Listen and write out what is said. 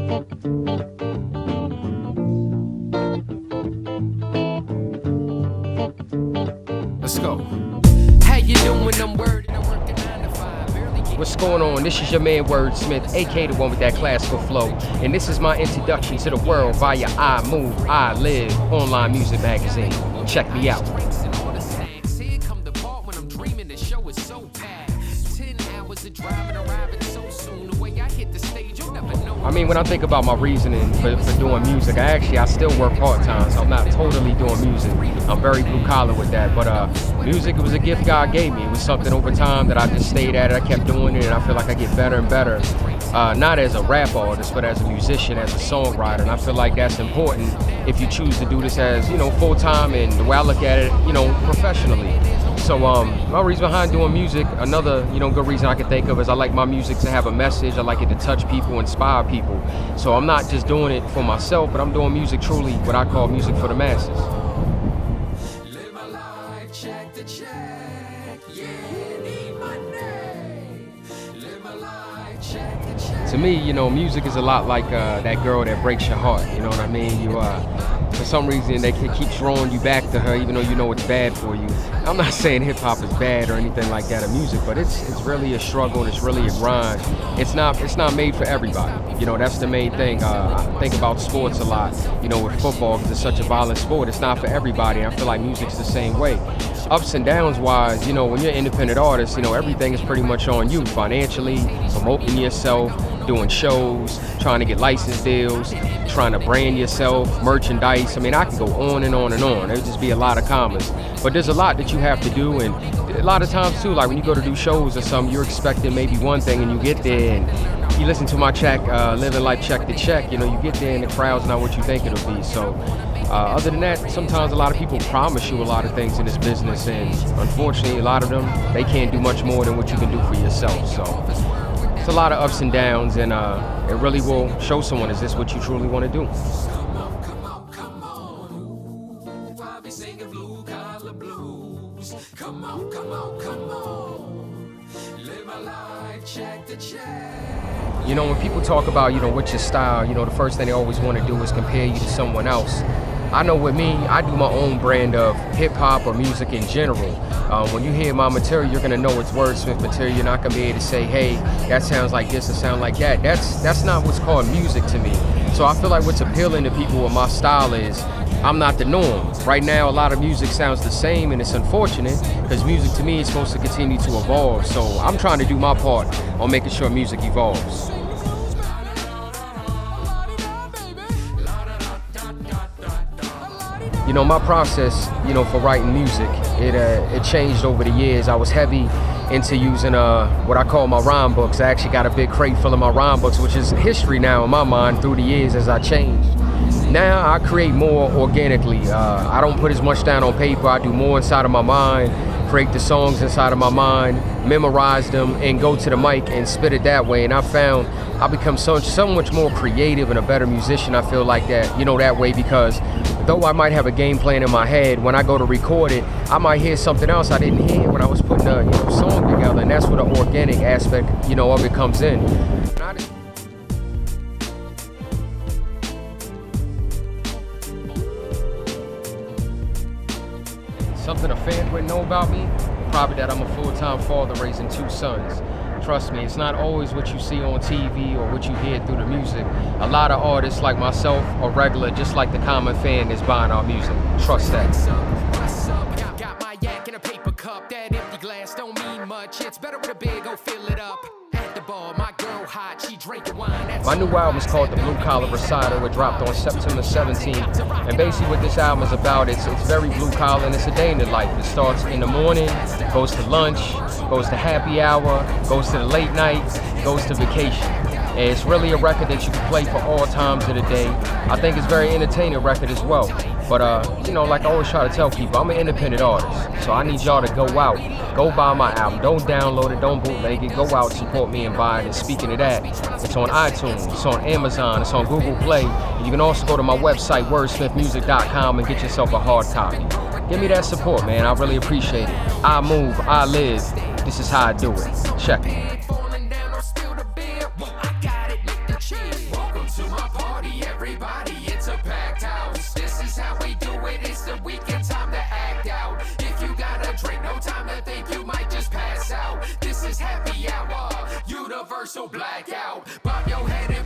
Let's go. How you doing? I'm Word and I'm working 9 to 5. What's going on? This is your man Wordsmith, aka the one with that classical flow, and this is my introduction to the world via iMoveiLive online music magazine. Check me out. Here come the part when I'm dreaming. The show is so packed. 10 hours of driving, arriving so soon. The way I hit the stage, you'll never know. I mean, when I think about my reasoning for doing music, I still work part-time, so I'm not totally doing music. I'm very blue collar with that, but music, it was a gift God gave me. It was something over time that I just stayed at it. I kept doing it, and I feel like I get better and better. Not as a rap artist, but as a musician, as a songwriter, and I feel like that's important if you choose to do this as, full-time and the way I look at it, professionally. So my reason behind doing music, another good reason I can think of, is I like my music to have a message. I like it to touch people, inspire people. So I'm not just doing it for myself, but I'm doing music truly what I call music for the masses. Live my life, check the check, yeah, need money. Live my life, check the check. To me, music is a lot like that girl that breaks your heart. You know what I mean? For some reason, they can keep drawing you back to her, even though you know it's bad for you. I'm not saying hip hop is bad or anything like that in music, but it's really a struggle and it's really a grind. It's not made for everybody. That's the main thing. I think about sports a lot. With football, because it's such a violent sport, it's not for everybody. And I feel like music's the same way. Ups and downs wise, when you're an independent artist, everything is pretty much on you financially, promoting yourself, doing shows, trying to get license deals, trying to brand yourself, merchandise. I mean, I can go on and on and on. There'd just be a lot of commas. But there's a lot that you have to do, and a lot of times too, like when you go to do shows or something, you're expecting maybe one thing and you get there and you listen to my track, Living Life Check to Check, you get there and the crowd's not what you think it'll be. So other than that, sometimes a lot of people promise you a lot of things in this business, and unfortunately a lot of them, they can't do much more than what you can do for yourself. So it's a lot of ups and downs, and it really will show someone, is this what you truly want to do? Come on, I'll be singing Blue Collar Blues. Come on, live my life, check the check. When people talk about, what's your style, the first thing they always want to do is compare you to someone else. I know with me, I do my own brand of hip-hop or music in general. When you hear my material, you're going to know it's Wordsmith material. You're not going to be able to say, hey, that sounds like this or sound like that. That's not what's called music to me. So I feel like what's appealing to people with my style is I'm not the norm. Right now, a lot of music sounds the same, and it's unfortunate because music to me is supposed to continue to evolve. So I'm trying to do my part on making sure music evolves. My process, for writing music, it changed over the years. I was heavy into using what I call my rhyme books. I actually got a big crate full of my rhyme books, which is history now in my mind through the years as I changed. Now I create more organically. I don't put as much down on paper. I do more inside of my mind, create the songs inside of my mind, memorize them, and go to the mic and spit it that way. And I found I become so much more creative and a better musician. I feel like that, that way, because though I might have a game plan in my head, when I go to record it, I might hear something else I didn't hear when I was putting a song together, and that's where the organic aspect, of it comes in. Something a fan wouldn't know about me, probably that I'm a full-time father raising 2 sons. Trust me, it's not always what you see on TV or what you hear through the music. A lot of artists like myself are regular, just like the common fan that's buying our music. Trust that. Got my yak in a paper cup. That empty glass don't mean much. It's better with a big, go fill it up. At the bar, my girl hot, she drinking wine. My new album is called the Blue Collar Recital. It dropped on September 17th. And basically what this album is about, it's very blue collar, and it's a day in the life. It starts in the morning, goes to lunch, goes to happy hour, goes to the late night, goes to vacation. And it's really a record that you can play for all times of the day. I think it's a very entertaining record as well. But like I always try to tell people, I'm an independent artist. So I need y'all to go out, go buy my album. Don't download it, don't bootleg it. Go out, support me, and buy it. And speaking of that, it's on iTunes, it's on Amazon, it's on Google Play. And you can also go to my website, wordsmithmusic.com, and get yourself a hard copy. Give me that support, man. I really appreciate it. I move, I live. This is how I do it. Check it. Welcome to my party, everybody, it's a packed house. This is how we do it, it's the weekend, time to act out. If you got a drink, no time to think, you might just pass out. This is happy hour, universal blackout. Bob your head